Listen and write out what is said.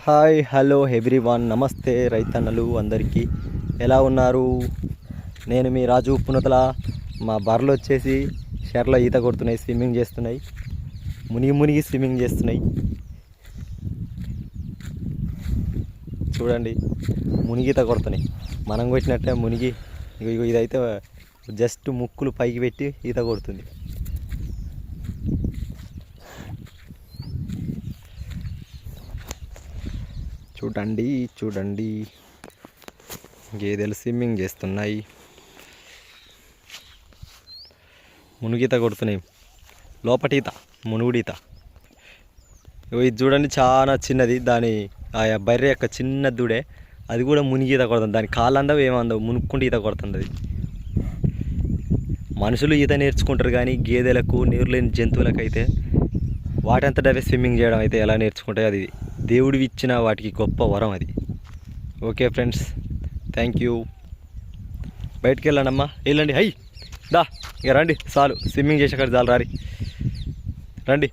Hi hello everyone, నమస్తే రైతన్నలు అందరికీ. ఎలా ఉన్నారు? నేను మీ రాజు పునతల. మా బర్రెలు వచ్చేసి షెర్లో ఈత కొడుతున్నాయి, స్విమ్మింగ్ చేస్తున్నాయి, మునిగి స్విమ్మింగ్ చేస్తున్నాయి. చూడండి, మునిగి ఈత కొడుతున్నాయి. మనం కొట్టినట్టే మునిగి. ఇదైతే జస్ట్ ముక్కులు పైకి పెట్టి ఈత కొడుతుంది. చూడండి చూడండి, గేదెలు స్విమ్మింగ్ చేస్తున్నాయి, మునుగీత కొడుతున్నాయి. లోపటి ఈత, మునుగుడీత. ఇది చూడండి, చాలా చిన్నది. దాని ఆ బర్రె యొక్క చిన్న దూడే, అది కూడా మునిగి ఈత కొడుతుంది. దాని కాళ్ళు అందవు, ఏమందవు, మునుక్కుంటూ ఈత కొడుతుంది. అది మనుషులు ఈత నేర్చుకుంటారు, కానీ గేదెలకు, నీరు లేని జంతువులకైతే వాటంతటవే స్విమ్మింగ్ చేయడం అయితే ఎలా నేర్చుకుంటాయి? అది దేవుడు ఇచ్చిన వాటికి గొప్ప వరం అది. Okay friends, thank you. బయటికి వెళ్ళండమ్మా, వెళ్ళండి. హై దా, ఇక రండి, చాలు స్విమ్మింగ్ చేసాక చాలు, రండి.